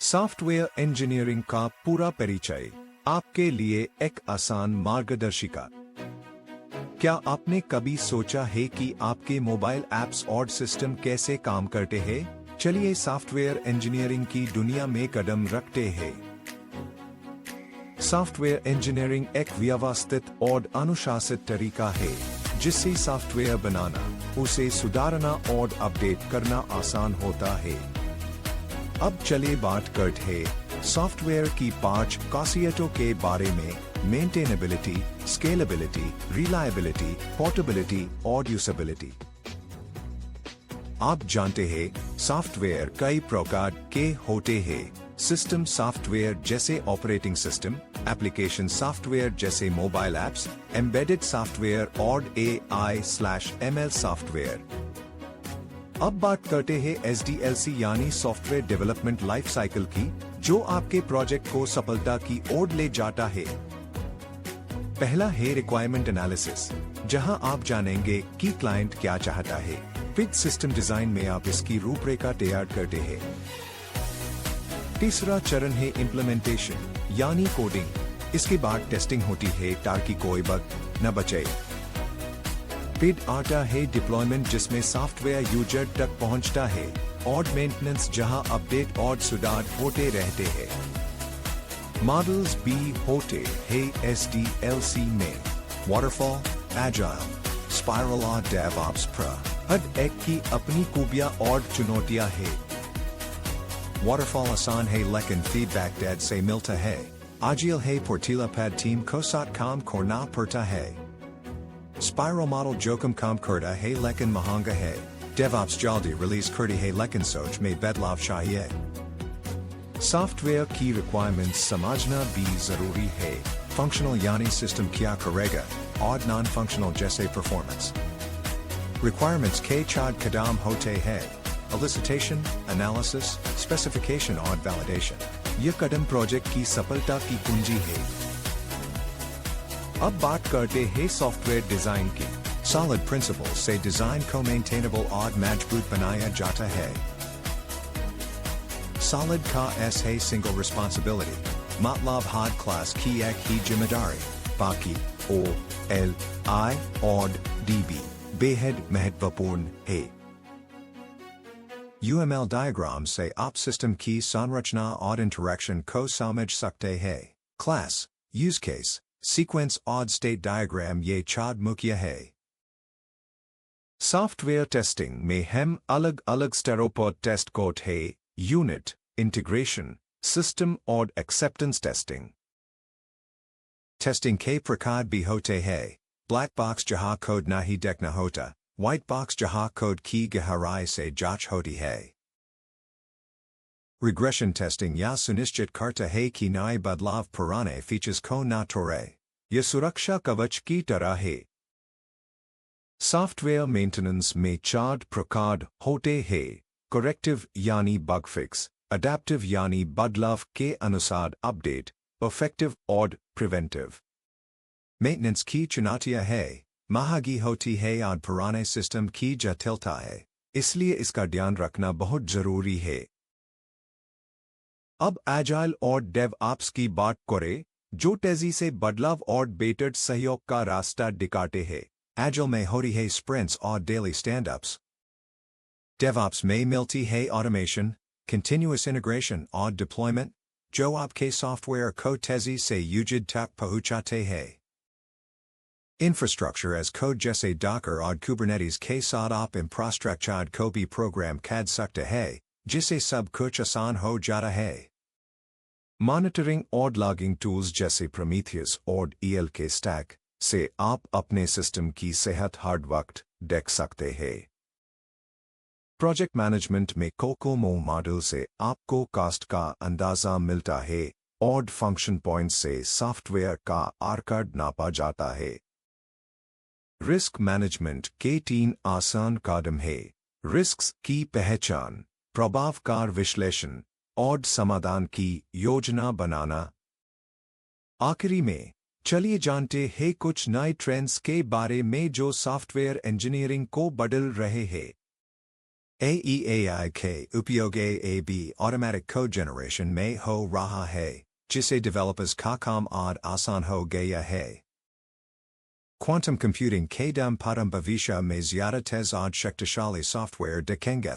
Software engineering का पूरा परिचय आपके लिए एक आसान मार्गदर्शिका। क्या आपने कभी सोचा है कि आपके मोबाइल ऐप्स और सिस्टम कैसे काम करते हैं? चलिए सॉफ्टवेयर इंजीनियरिंग की दुनिया में कदम रखते हैं। सॉफ्टवेयर इंजीनियरिंग एक व्यवस्थित और अनुशासित तरीका है जिससे सॉफ्टवेयर बनाना, उसे सुधारना और अपडेट करना आसान होता है। अब चलिए बात करते हैं सॉफ्टवेयर की 5 खासियतों के बारे में: मेंटेनेबिलिटी, स्केलेबिलिटी, रिलायबिलिटी, पोर्टेबिलिटी और यूजेबिलिटी। आप जानते हैं सॉफ्टवेयर कई प्रकार के होते हैं। सिस्टम सॉफ्टवेयर जैसे ऑपरेटिंग सिस्टम, एप्लीकेशन सॉफ्टवेयर जैसे मोबाइल ऐप्स, एम्बेडेड सॉफ्टवेयर और AI/ML सॉफ्टवेयर। अब बात करते हैं SDLC यानी सॉफ्टवेयर डेवलपमेंट लाइफ साइकिल की, जो आपके प्रोजेक्ट को सफलता की ओर ले जाता है। पहला है रिक्वायरमेंट एनालिसिस, जहां आप जानेंगे कि क्लाइंट क्या चाहता है। फिर सिस्टम डिजाइन में आप इसकी रूपरेखा तैयार करते हैं। तीसरा चरण है इम्प्लीमेंटेशन यानी कोडिंग। इसके बाद टेस्टिंग होती है ताकि कोई बग न बचे। फिर आता है डिप्लॉयमेंट, जिसमें सॉफ्टवेयर यूजर तक पहुंचता है, और मेंटेनेंस, जहां अपडेट और सुधार होते रहते हैं। मॉडल्स भी होते हैं SDLC में: वाटरफॉल, एजाइल, स्पाइरल और डेवऑप्स। हर एक की अपनी खूबियां और चुनौतियां हैं। वाटरफॉल आसान है लेकिन फीडबैक डेट से मिलता है। आजिल है फुर्तीला पैड टीम को साथ काम करना पड़ता है। स्पाइरल मॉडल जोखिम कम करता है लेकिन महंगा है। डेवऑप्स जल्दी रिलीज करती है लेकिन सोच में बदलाव चाहिए। सॉफ्टवेयर की रिक्वायरमेंट्स समझना भी जरूरी है। फंक्शनल यानी सिस्टम क्या करेगा, और नॉन फंक्शनल जैसे परफॉर्मेंस। रिक्वायरमेंट्स के 4 कदम होते हैं: एलिसिटेशन, एनालिसिस, स्पेसिफिकेशन और वैलिडेशन। यह कदम प्रोजेक्ट की सफलता की कुंजी है। अब बात करते हैं सॉफ्टवेयर डिजाइन की। सॉलिड प्रिंसिपल से डिजाइन को मेंटेनेबल और मजबूत बनाया जाता है। सॉलिड का S है सिंगल रिस्पॉन्सिबिलिटी, मतलब हर क्लास की एक ही जिम्मेदारी। बाकी O, L, I और DB बेहद महत्वपूर्ण है। UML डायग्राम से आप सिस्टम की संरचना और इंटरैक्शन को समझ सकते हैं। क्लास, यूज केस, सीक्वेंस और स्टेट डायग्राम ये 4 मुख्य है। सॉफ्टवेयर टेस्टिंग में हम अलग अलग स्तरों पर टेस्ट करते हैं: यूनिट, इंटीग्रेशन, सिस्टम और एक्सेप्टेंस टेस्टिंग। टेस्टिंग के प्रकार भी होते हैं: ब्लैक बॉक्स जहां कोड नहीं देखना होता, व्हाइट बॉक्स जहां कोड की गहराई से जांच होती है। रिग्रेशन टेस्टिंग यह सुनिश्चित करता है कि नए बदलाव पुराने फीचर्स को न तोड़े। यह सुरक्षा कवच की तरह है। सॉफ्टवेयर मेंटेनेंस में 4 प्रकार होते हैं: करेक्टिव यानी बग फिक्स, अडैप्टिव यानी बदलाव के अनुसार अपडेट, इफेक्टिव और प्रिवेंटिव। मेंटेनेंस की चुनौतियां है, महंगी होती है और पुराने सिस्टम की जटिलता है, इसलिए इसका ध्यान रखना बहुत जरूरी है। अब एजाइल और डेवऑप्स की बात करें, जो तेजी से बदलाव और बेटर सहयोग का रास्ता दिखाते हैं। एजाइल में होती है स्प्रिंट्स और डेली स्टैंड-अप्स। डेवऑप्स में मिलती है ऑटोमेशन, कंटिन्यूअस इंटीग्रेशन और डिप्लॉयमेंट, जो आपके सॉफ्टवेयर को तेजी से यूजर तक पहुंचाते हैं। इंफ्रास्ट्रक्चर एज कोड जैसे डॉकर और कुबरनेटिस के साथ आप इंफ्रास्ट्रक्चर को भी प्रोग्राम कर सकते हैं, जिससे सब कुछ आसान हो जाता है। मॉनिटरिंग और लॉगिंग टूल्स जैसे प्रोमीथियस और ELK स्टैक से आप अपने सिस्टम की सेहत हर वक्त देख सकते हैं। प्रोजेक्ट मैनेजमेंट में कोकोमो मॉडल से आपको कॉस्ट का अंदाजा मिलता है और फंक्शन पॉइंट से सॉफ्टवेयर का आकार नापा जाता है। रिस्क मैनेजमेंट के 3 आसान कदम है: रिस्क्स की पहचान, प्रभाव का विश्लेषण और समाधान की योजना बनाना। आखिरी में चलिए जानते हैं कुछ नए ट्रेंड्स के बारे में जो सॉफ्टवेयर इंजीनियरिंग को बदल रहे हैं। AEAI के उपयोग AAB ऑटोमेटिक कोड जनरेशन में हो रहा है, जिससे डेवलपर्स का काम और आसान हो गया है। क्वांटम कंप्यूटिंग के दम पर हम भविष्य में ज़्यादा तेज़ और शक्तिशाली सॉफ्टवेयर देखेंगे।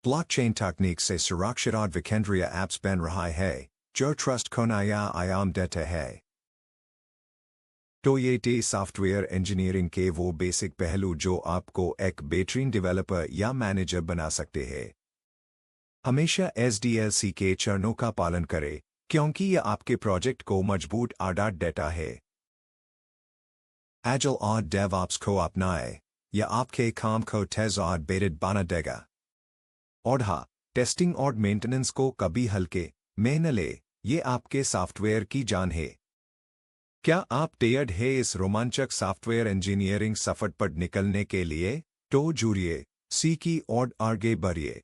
ब्लॉकचेन तकनीक से सुरक्षित और विकेंद्रीय ऐप्स बन रहा है, जो ट्रस्ट को नया आयाम देते हैं। तो ये थे सॉफ्टवेयर इंजीनियरिंग के वो बेसिक पहलू जो आपको एक बेहतरीन डेवलपर या मैनेजर बना सकते हैं। हमेशा SDLC के चरणों का पालन करें, क्योंकि यह आपके प्रोजेक्ट को मजबूत आधार देता है। एजाइल और डेवऑप्स को अपनाएं, यह आपके काम को तेज और बेहतर बना देगा। और हाँ, टेस्टिंग और मेंटेनेंस को कभी हल्के में न ले, ये आपके सॉफ्टवेयर की जान है। क्या आप तैयार हैं इस रोमांचक सॉफ्टवेयर इंजीनियरिंग सफर पर निकलने के लिए? तो जुड़िए, सीखिए और आगे बढ़िए।